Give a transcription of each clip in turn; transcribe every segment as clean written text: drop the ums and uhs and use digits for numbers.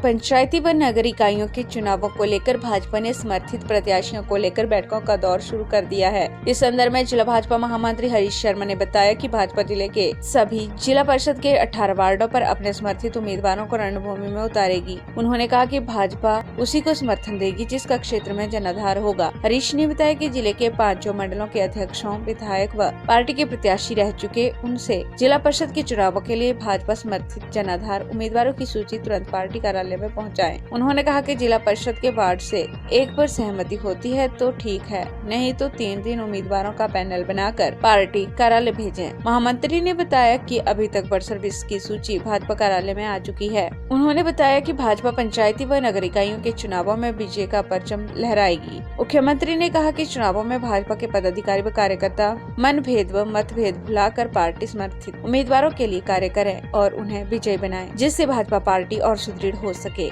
पंचायती व नगर इकाइयों के चुनावों को लेकर भाजपा ने समर्थित प्रत्याशियों को लेकर बैठकों का दौर शुरू कर दिया है। इस संदर्भ में जिला भाजपा महामंत्री हरीश शर्मा ने बताया कि भाजपा जिले के सभी जिला परिषद के 18 वार्डों पर अपने समर्थित उम्मीदवारों को रणभूमि में उतारेगी। उन्होंने कहा कि भाजपा उसी को समर्थन देगी जिसका क्षेत्र में जनाधार होगा। हरीश ने बताया कि जिले के 5 मंडलों के अध्यक्षों, विधायक व पार्टी के प्रत्याशी रह चुके उनसे जिला परिषद के चुनावों के लिए भाजपा समर्थित जनाधार उम्मीदवारों की सूची तुरंत पार्टी कार्यालय में पहुंचाएं। उन्होंने कहा कि जिला परिषद के वार्ड से एक पर सहमति होती है तो ठीक है, नहीं तो 3 उम्मीदवारों का पैनल बनाकर पार्टी कार्यालय भेजें। महामंत्री ने बताया कि अभी तक 20 की सूची भाजपा कार्यालय में आ चुकी है। उन्होंने बताया कि भाजपा पंचायती व नगर इकाइयों के चुनावों में विजय का परचम लहराएगी। मुख्यमंत्री ने कहा कि चुनावों में भाजपा के पदाधिकारी व कार्यकर्ता मनभेद व मतभेद भुलाकर पार्टी समर्थित उम्मीदवारों के लिए कार्य करें और उन्हें विजयी बनाएं, जिससे भाजपा पार्टी और सुदृढ़ हो सके।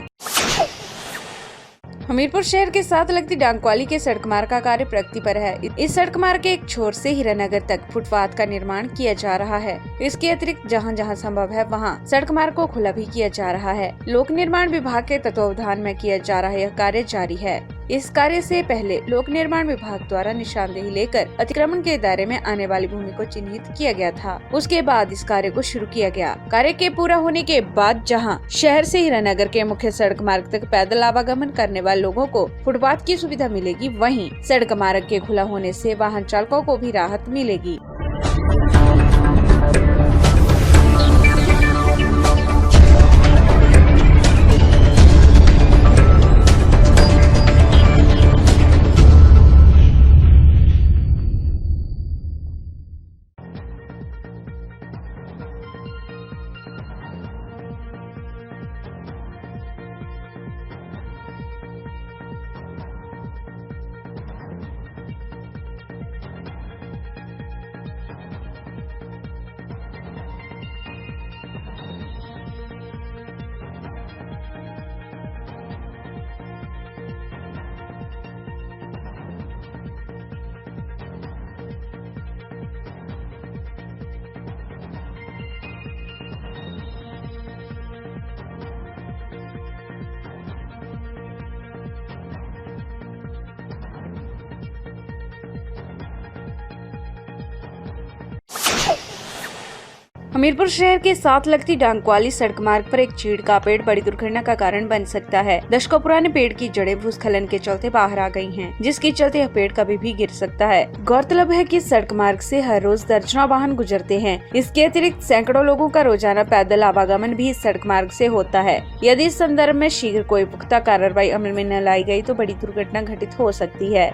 हमीरपुर शहर के साथ लगती डांगवाली के सड़क मार्ग का कार्य प्रगति पर है। इस सड़क मार्ग के एक छोर से हीरानगर तक फुटपाथ का निर्माण किया जा रहा है। इसके अतिरिक्त जहां जहां संभव है वहां सड़क मार्ग को खुला भी किया जा रहा है। लोक निर्माण विभाग के तत्वावधान में किया जा रहा यह कार्य जारी है। इस कार्य से पहले लोक निर्माण विभाग द्वारा निशानदेही लेकर अतिक्रमण के दायरे में आने वाली भूमि को चिन्हित किया गया था। उसके बाद इस कार्य को शुरू किया गया। कार्य के पूरा होने के बाद जहां शहर से हीरानगर के मुख्य सड़क मार्ग तक पैदल आवागमन करने वाले लोगों को फुटपाथ की सुविधा मिलेगी, वहीं सड़क मार्ग के खुला होने से वाहन चालकों को भी राहत मिलेगी। हमीरपुर शहर के साथ लगती डांगवाली सड़क मार्ग पर एक चीड़ का पेड़ बड़ी दुर्घटना का कारण बन सकता है। दशकों पुराने पेड़ की जड़ें भूस्खलन के चलते बाहर आ गई हैं, जिसके चलते यह पेड़ कभी भी गिर सकता है। गौरतलब है कि सड़क मार्ग से हर रोज दर्जनों वाहन गुजरते हैं। इसके अतिरिक्त सैकड़ों लोगों का रोजाना पैदल आवागमन भी इस सड़क मार्ग से होता है। यदि इस संदर्भ में शीघ्र कोई पुख्ता कार्रवाई अमल में न लाई गई तो बड़ी दुर्घटना घटित हो सकती है।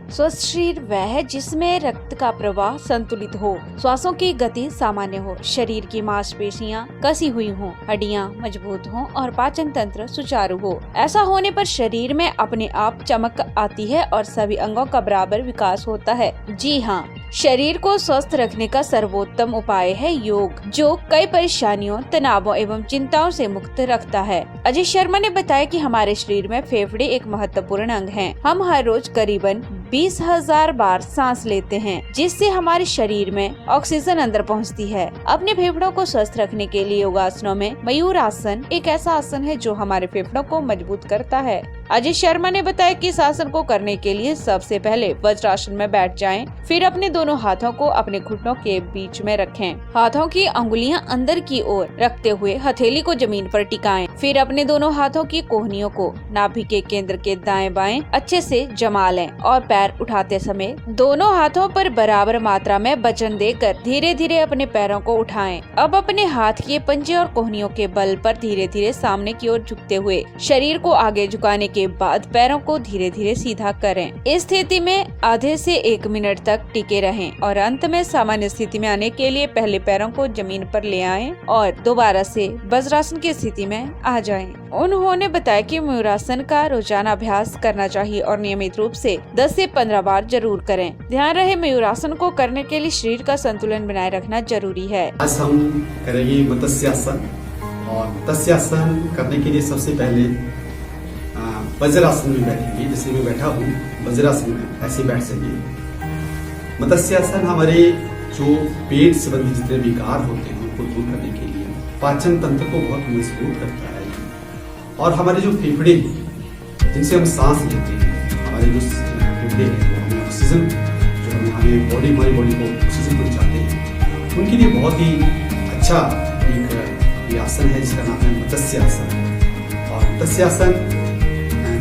स्वस्थ शरीर वह है जिसमें रक्त का प्रवाह संतुलित हो, श्वासों की गति सामान्य हो, शरीर की मांसपेशियां कसी हुई हों, हड्डियां मजबूत हों और पाचन तंत्र सुचारू हो। ऐसा होने पर शरीर में अपने आप चमक आती है और सभी अंगों का बराबर विकास होता है। जी हाँ, शरीर को स्वस्थ रखने का सर्वोत्तम उपाय है योग, जो कई परेशानियों, तनावों एवं चिंताओं से मुक्त रखता है। अजय शर्मा ने बताया कि हमारे शरीर में फेफड़े एक महत्वपूर्ण अंग हैं। हम हर रोज करीबन 20,000 बार सांस लेते हैं, जिससे हमारे शरीर में ऑक्सीजन अंदर पहुंचती है। अपने फेफड़ों को स्वस्थ रखने के लिए योगासनों में मयूर आसन एक ऐसा आसन है जो हमारे फेफड़ों को मजबूत करता है। अजय शर्मा ने बताया कि इस आसन को करने के लिए सबसे पहले वज्रासन में बैठ जाएं, फिर अपने दोनों हाथों को अपने घुटनों के बीच में रखें। हाथों की अंगुलियां अंदर की ओर रखते हुए हथेली को जमीन पर टिकाएं। फिर अपने दोनों हाथों की कोहनियों को नाभि के केंद्र के दाएं बाएं अच्छे से जमा लें और पैर उठाते समय दोनों हाथों पर बराबर मात्रा में वजन देकर धीरे धीरे अपने पैरों को उठाएं। अब अपने हाथ के पंजे और कोहनियों के बल पर धीरे धीरे सामने की ओर झुकते हुए शरीर को आगे झुकाने के बाद पैरों को धीरे धीरे सीधा करें। इस स्थिति में आधे से 1 मिनट तक टिके रहें और अंत में सामान्य स्थिति में आने के लिए पहले पैरों को जमीन पर ले आएं और दोबारा से वज्रासन की स्थिति में आ जाएं। उन्होंने बताया कि मयूरासन का रोजाना अभ्यास करना चाहिए और नियमित रूप से 10 से 15 बार जरूर करें। ध्यान रहे, मयूरासन को करने के लिए शरीर का संतुलन बनाए रखना जरूरी है। आज हम करेंगे मत्स्यासन, और मत्स्यासन करने के लिए सबसे पहले वज्रासन में बैठेंगे। जैसे मैं बैठा हूँ वज्रासन में, ऐसे बैठ सकें। मत्स्यासन हमारे जो पेट संबंधी जितने विकार होते हैं उनको दूर करने के लिए पाचन तंत्र को बहुत मजबूत करता है और हमारे जो फेफड़े हैं जिनसे हम सांस लेते हैं, हमारे जो फेफड़े हैं वो हमें ऑक्सीजन जो हमें हमारी बॉडी को ऑक्सीजन पहुंचाते हैं, उनके लिए बहुत ही अच्छा एक ये आसन है जिसका नाम है मत्स्य आसन। और मत्स्य आसन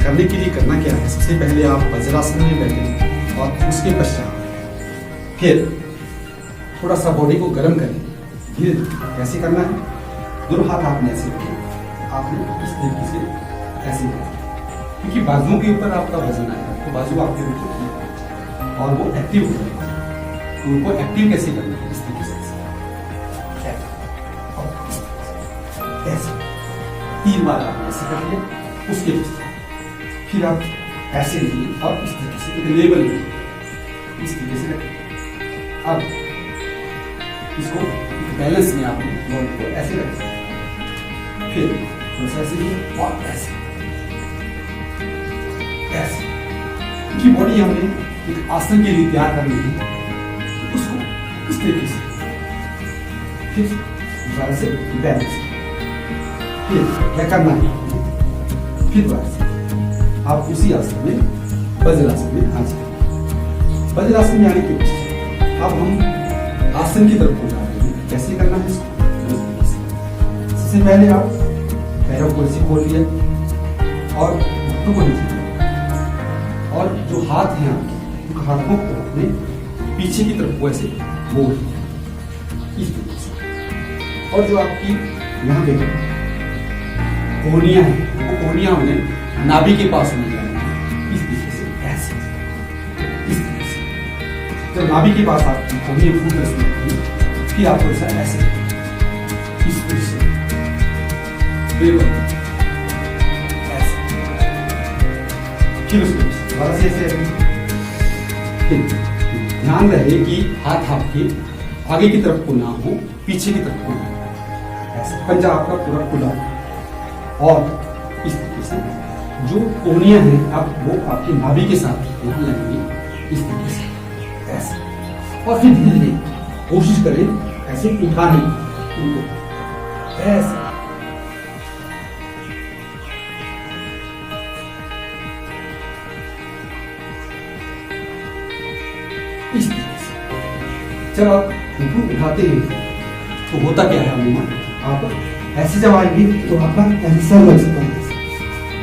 करने के लिए करना क्या है, सबसे पहले आप वज्रासन में बैठें और उसके पश्चात फिर थोड़ा सा बॉडी को गर्म करें। धीरे धीरे कैसे करना है, दोनों हाथ आपने ऐसे रखे, आपने इस तरीके से ऐसे करना, क्योंकि बाजुओं के ऊपर आपका वजन आएगा तो बाजू आपके ऊपर ठीक और वो एक्टिव हो जाएगा। तो उनको एक्टिव कैसे करना है, इस तरीके से ऐसे 3 बार आपने ऐसे कर लिया, उसके पश्चात फिर आप ऐसे लिए और इस तरीके से एक लेवल में इस तरीके से रखें। अब इसको बैलेंस में आपने बॉडी को ऐसे रखें, फिर ऐसे लिए और ऐसे ऐसे, क्योंकि बॉडी हमने एक आसन के लिए तैयार करनी है, उसको इस तरीके से फिर दोबारा से बैलेंस, फिर क्या करना है, फिर दोबारा से आप उसी आसन में वज्रासन में आ जाए। वज्रासन में आने के पश्चात अब हम आसन की तरफ को जा रहे हैं। कैसे करना है इसको, सबसे पहले आप पैरों को ऐसे खोल लिया और घुटनों को नीचे किया और जो हाथ हैं आपके उन हाथों को अपने पीछे की तरफ को ऐसे मोड़ इस तरीके से। और जो आपकी यहाँ पे कोहनियां हैं वो कोहनियां हमने नाभि के पास होने जाएंगी, इस तरीके से ऐसे इस तरीके से। जब नाभि के पास आपकी कोहनियां फूट रही फिर आपको ऐसा ऐसे इस तरीके से बिल्कुल ऐसे, फिर उसको दोबारा से ऐसे फिर ध्यान रहे कि हाथ आपके आगे की तरफ को ना हो, पीछे की तरफ को हो, ऐसे पंजा आपका पूरा खुला और इस तरीके से जो कोहनियां हैं अब वो आपके नाभि के साथ यहाँ लगेंगे, इस तरीके से ऐसे। और फिर धीरे धीरे कोशिश करें ऐसे उठाने उनको ऐसे, इस तरीके से। जब आप उनको उठाते हैं तो होता क्या है, आप ऐसे जब आएंगे तो आपका ऐसे सर लग सकता है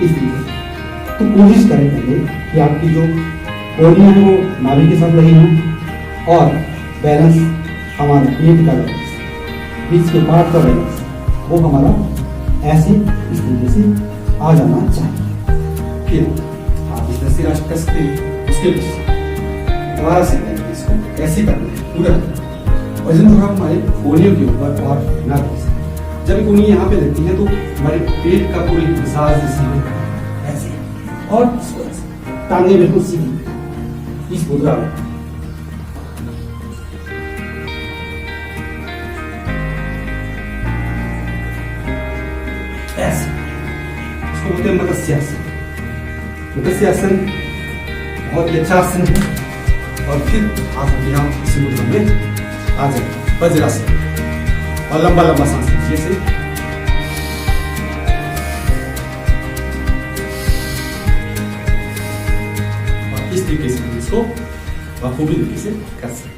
इस तरीके से। तो कोशिश करें पहले कि आपकी जो कोहनियां हैं वो नाभि के साथ लगी हों और बैलेंस हमारा पेट का बैलेंस, बीच के पार्ट का बैलेंस वो हमारा ऐसे इस तरीके से आ जाना चाहिए। फिर आप इस तरह से राष्ट्र कर सकते हैं, उसके पीछे दोबारा से इसको ऐसे करना है पूरा वजन थोड़ा हमारे कोहनियों के ऊपर और नाभि से। जब कोहनी यहाँ पे लगती है तो हमारे पेट का पूरी मसाज ऐसे और टांगे बिल्कुल सीधी इस मुद्रा में ऐसे, इसको बोलते हैं मत्स्यासन। मत्स्यासन बहुत ही अच्छा आसन है। और फिर आप यहाँ इसी मुद्रा में आ जाए वज्रासन और लंबा लंबा सांस लीजिए से। और इस तरीके से इसको बखूबी तरीके से कर सकते हैं।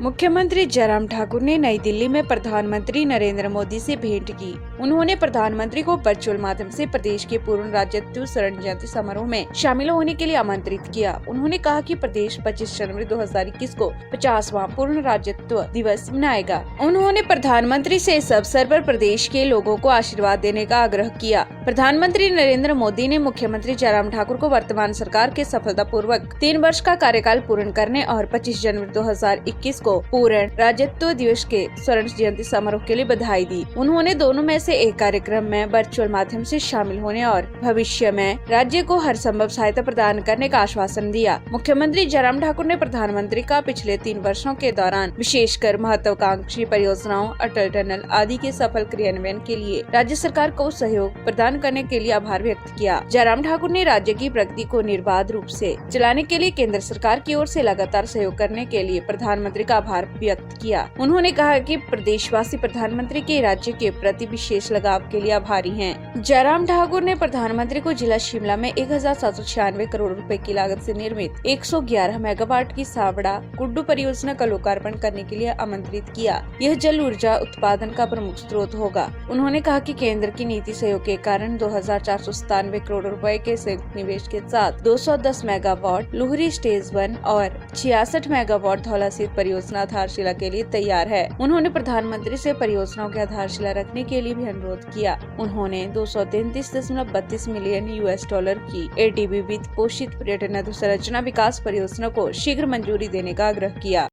मुख्यमंत्री जयराम ठाकुर ने नई दिल्ली में प्रधानमंत्री नरेंद्र मोदी से भेंट की। उन्होंने प्रधानमंत्री को वर्चुअल माध्यम से प्रदेश के पूर्ण राज्यत्व स्वर्ण जयंती समारोह में शामिल होने के लिए आमंत्रित किया। उन्होंने कहा कि प्रदेश 25 जनवरी 2021 को 50वां पूर्ण राज्यत्व दिवस मनाएगा। उन्होंने प्रधानमंत्री से इस अवसर पर प्रदेश के लोगों को आशीर्वाद देने का आग्रह किया। प्रधानमंत्री नरेंद्र मोदी ने मुख्यमंत्री जयराम ठाकुर को वर्तमान सरकार के सफलतापूर्वक 3 वर्ष का कार्यकाल पूर्ण करने और 25 जनवरी 2021 को पूर्ण राज्यत्व दिवस के स्वर्ण जयंती समारोह के लिए बधाई दी। उन्होंने दोनों में से एक कार्यक्रम में वर्चुअल माध्यम से शामिल होने और भविष्य में राज्य को हर संभव सहायता प्रदान करने का आश्वासन दिया। मुख्यमंत्री जयराम ठाकुर ने प्रधानमंत्री का पिछले 3 वर्षों के दौरान विशेषकर महत्वाकांक्षी परियोजनाओं, अटल टनल आदि के सफल क्रियान्वयन के लिए राज्य सरकार को सहयोग प्रदान करने के लिए आभार व्यक्त किया। जयराम ठाकुर ने राज्य की प्रगति को निर्बाध रूप से चलाने के लिए केंद्र सरकार की ओर से लगातार सहयोग करने के लिए प्रधानमंत्री का आभार व्यक्त किया। उन्होंने कहा कि प्रदेशवासी प्रधानमंत्री के राज्य के प्रति विशेष लगाव के लिए आभारी हैं। जयराम ठाकुर ने प्रधानमंत्री को जिला शिमला में 1796 करोड़ रुपए की लागत से निर्मित 111 मेगावाट की सावड़ा कुड्डू परियोजना का लोकार्पण करने के लिए आमंत्रित किया। यह जल ऊर्जा उत्पादन का प्रमुख स्रोत होगा। उन्होंने कहा कि केंद्र की नीति सहयोग के कारण 2497 करोड़ रुपए के संयुक्त निवेश के साथ 210 मेगावाट लुहरी स्टेज 1 और 66 मेगावाट धौलासीर परियोजना आधारशिला के लिए तैयार है। उन्होंने प्रधानमंत्री से परियोजनाओं की आधारशिला रखने के लिए भी अनुरोध किया। उन्होंने 233.32 मिलियन $US की ADB वित्त पोषित पर्यटन अधोसंरचना विकास परियोजना को शीघ्र मंजूरी देने का आग्रह किया।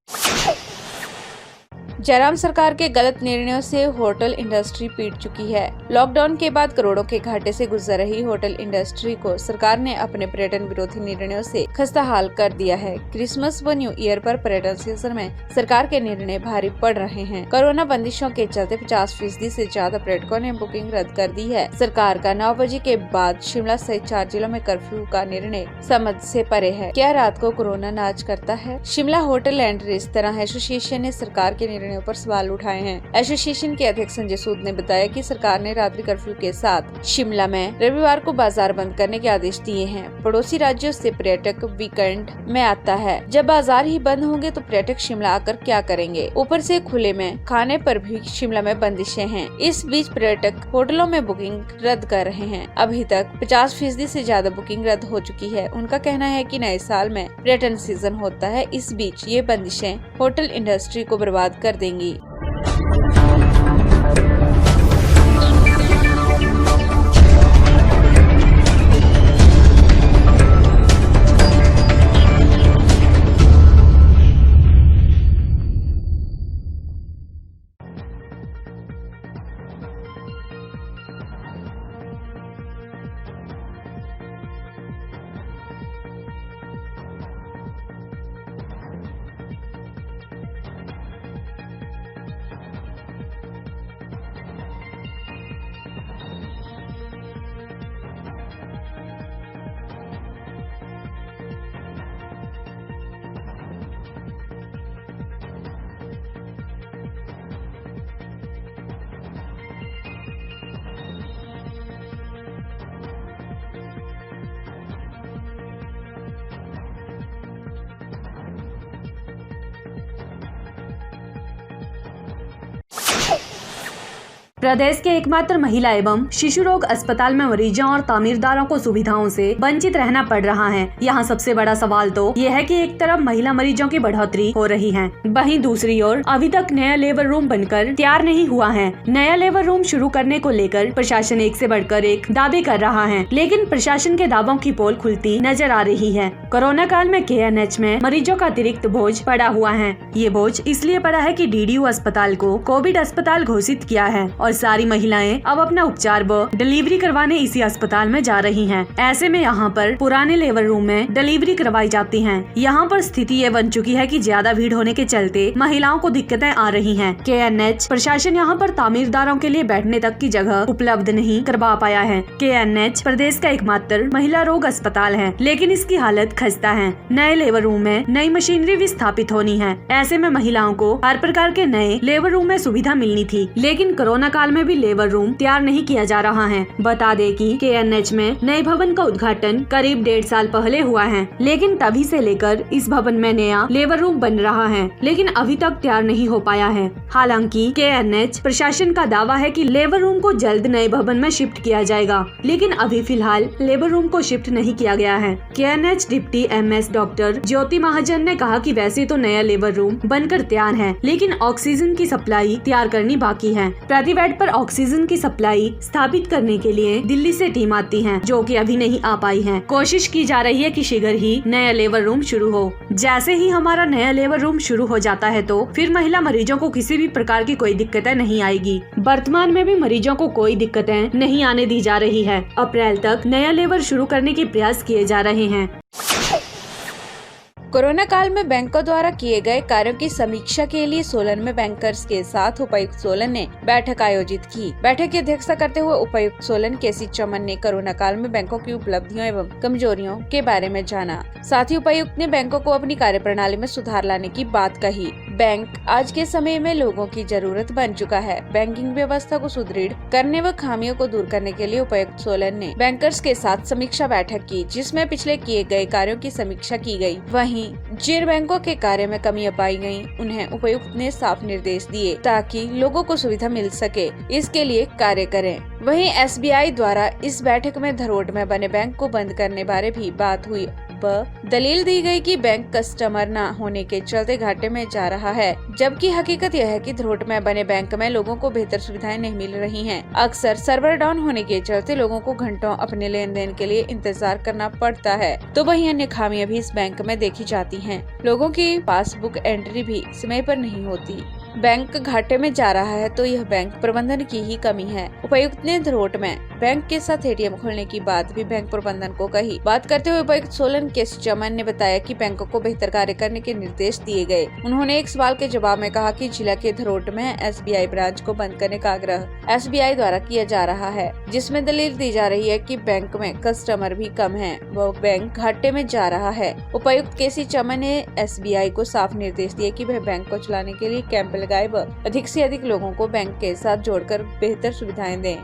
जयराम सरकार के गलत निर्णयों से होटल इंडस्ट्री पीट चुकी है। लॉकडाउन के बाद करोड़ों के घाटे से गुजर रही होटल इंडस्ट्री को सरकार ने अपने पर्यटन विरोधी निर्णयों से खस्ताहाल कर दिया है। क्रिसमस व न्यू ईयर पर पर्यटन सीजन में सरकार के निर्णय भारी पड़ रहे हैं। कोरोना बंदिशों के चलते 50% से ज्यादा पर्यटकों ने बुकिंग रद्द कर दी है। सरकार का 9 बजे के बाद शिमला सहित 4 जिलों में कर्फ्यू का निर्णय समझ से परे है। क्या रात को कोरोना नाच करता है? Shimla hotel and restaurant association ने सरकार के निर्णय पर सवाल उठाए हैं। एसोसिएशन के अध्यक्ष संजय सूद ने बताया कि सरकार ने रात्रि कर्फ्यू के साथ शिमला में रविवार को बाजार बंद करने के आदेश दिए हैं। पड़ोसी राज्यों से पर्यटक वीकेंड में आता है। जब बाजार ही बंद होंगे तो पर्यटक शिमला आकर क्या करेंगे? ऊपर से खुले में खाने पर भी शिमला में बंदिशें हैं। इस बीच पर्यटक होटलों में बुकिंग रद्द कर रहे हैं। अभी तक 50% से ज्यादा बुकिंग रद्द हो चुकी है। उनका कहना है कि नए साल में पर्यटन सीजन होता है। इस बीच ये बंदिशें होटल इंडस्ट्री को बर्बाद कर देंगी। प्रदेश के एकमात्र महिला एवं शिशु रोग अस्पताल में मरीजों और तामीरदारों को सुविधाओं से वंचित रहना पड़ रहा है। यहाँ सबसे बड़ा सवाल तो ये है कि एक तरफ महिला मरीजों की बढ़ोतरी हो रही है, वहीं दूसरी ओर अभी तक नया लेबर रूम बनकर तैयार नहीं हुआ है। नया लेबर रूम शुरू करने को लेकर प्रशासन एक से बढ़कर एक दावे कर रहा है, लेकिन प्रशासन के दावों की पोल खुलती नजर आ रही है। कोरोना काल में KNH में मरीजों का अतिरिक्त बोझ पड़ा हुआ है। ये बोझ इसलिए पड़ा है कि DDU अस्पताल को कोविड अस्पताल घोषित किया है और सारी महिलाएं अब अपना उपचार व डिलीवरी करवाने इसी अस्पताल में जा रही हैं। ऐसे में यहाँ पर पुराने लेबर रूम में डिलीवरी करवाई जाती हैं। यहाँ पर स्थिति ये बन चुकी है कि ज्यादा भीड़ होने के चलते महिलाओं को दिक्कतें आ रही हैं। KNH प्रशासन यहाँ पर तामीरदारों के लिए बैठने तक की जगह उपलब्ध नहीं करवा पाया है। KNH प्रदेश का एकमात्र महिला रोग अस्पताल है, लेकिन इसकी हालत खस्ता है। नए लेबर रूम में नई मशीनरी भी स्थापित होनी है। ऐसे में महिलाओं को हर प्रकार के नए लेबर रूम में सुविधा मिलनी थी, लेकिन कोरोना काल अस्पताल में भी लेबर रूम तैयार नहीं किया जा रहा है। बता दें कि KNH में नए भवन का उद्घाटन करीब 1.5 साल पहले हुआ है, लेकिन तभी से लेकर इस भवन में नया लेबर रूम बन रहा है, लेकिन अभी तक तैयार नहीं हो पाया है। हालांकि KNH प्रशासन का दावा है कि लेबर रूम को जल्द नए भवन में शिफ्ट किया जाएगा, लेकिन अभी फिलहाल लेबर रूम को शिफ्ट नहीं किया गया है। KNH डिप्टी MS डॉक्टर ज्योति महाजन ने कहा कि वैसे तो नया लेबर रूम बनकर तैयार है, लेकिन ऑक्सीजन की सप्लाई तैयार करनी बाकी है। प्रति बेड पर ऑक्सीजन की सप्लाई स्थापित करने के लिए दिल्ली से टीम आती है, जो कि अभी नहीं आ पाई है। कोशिश की जा रही है कि शीघ्र ही नया लेबर रूम शुरू हो। जैसे ही हमारा नया लेबर रूम शुरू हो जाता है तो फिर महिला मरीजों को किसी भी प्रकार की कोई दिक्कतें नहीं आएगी। वर्तमान में भी मरीजों को कोई दिक्कतें नहीं आने दी जा रही है। अप्रैल तक नया लेबर शुरू करने के प्रयास किए जा रहे हैं। कोरोना काल में बैंकों द्वारा किए गए कार्यों की समीक्षा के लिए सोलन में बैंकर्स के साथ उपायुक्त सोलन ने बैठक आयोजित की। बैठक की अध्यक्षता करते हुए उपायुक्त सोलन केसी चमन ने कोरोना काल में बैंकों की उपलब्धियों एवं कमजोरियों के बारे में जाना। साथ ही उपायुक्त ने बैंकों को अपनी कार्यप्रणाली में सुधार लाने की बात कही। बैंक आज के समय में लोगों की जरूरत बन चुका है। बैंकिंग व्यवस्था को सुदृढ़ करने व खामियों को दूर करने के लिए उपायुक्त सोलन ने बैंकर्स के साथ समीक्षा बैठक की, जिसमें पिछले किए गए कार्यों की समीक्षा की गई। वहीं जिन बैंकों के कार्य में कमियां पाई गयी, उन्हें उपायुक्त ने साफ निर्देश दिए ताकि लोगों को सुविधा मिल सके, इसके लिए कार्य करें। वहीं SBI द्वारा इस बैठक में धरोहर में बने बैंक को बंद करने बारे भी बात हुई। दलील दी गई कि बैंक कस्टमर न होने के चलते घाटे में जा रहा है, जबकि हकीकत यह है कि धरोहर में बने बैंक में लोगों को बेहतर सुविधाएं नहीं मिल रही हैं। अक्सर सर्वर डाउन होने के चलते लोगों को घंटों अपने लेन देन के लिए इंतजार करना पड़ता है। तो वहीं अन्य खामियां भी इस बैंक में देखी जाती हैं। लोगों की पासबुक एंट्री भी समय पर नहीं होती। बैंक घाटे में जा रहा है तो यह बैंक प्रबंधन की ही कमी है। उपायुक्त ने धरोहर में बैंक के साथ ATM खोलने की बात भी बैंक प्रबंधन को कही। बात करते हुए उपायुक्त सोलन केसी चमन ने बताया कि बैंकों को बेहतर कार्य करने के निर्देश दिए गए। उन्होंने एक सवाल के जवाब में कहा कि जिला के धरोहर में SBI ब्रांच को बंद करने का आग्रह SBI द्वारा किया जा रहा है, जिसमें दलील दी जा रही है कि बैंक में कस्टमर भी कम है, वो बैंक घाटे में जा रहा है। उपायुक्त केसी चमन ने SBI को साफ निर्देश दिए कि वह बैंक को चलाने के लिए कैंप लगाए व अधिक से अधिक लोगों को बैंक के साथ जोड़कर बेहतर सुविधाएं दें।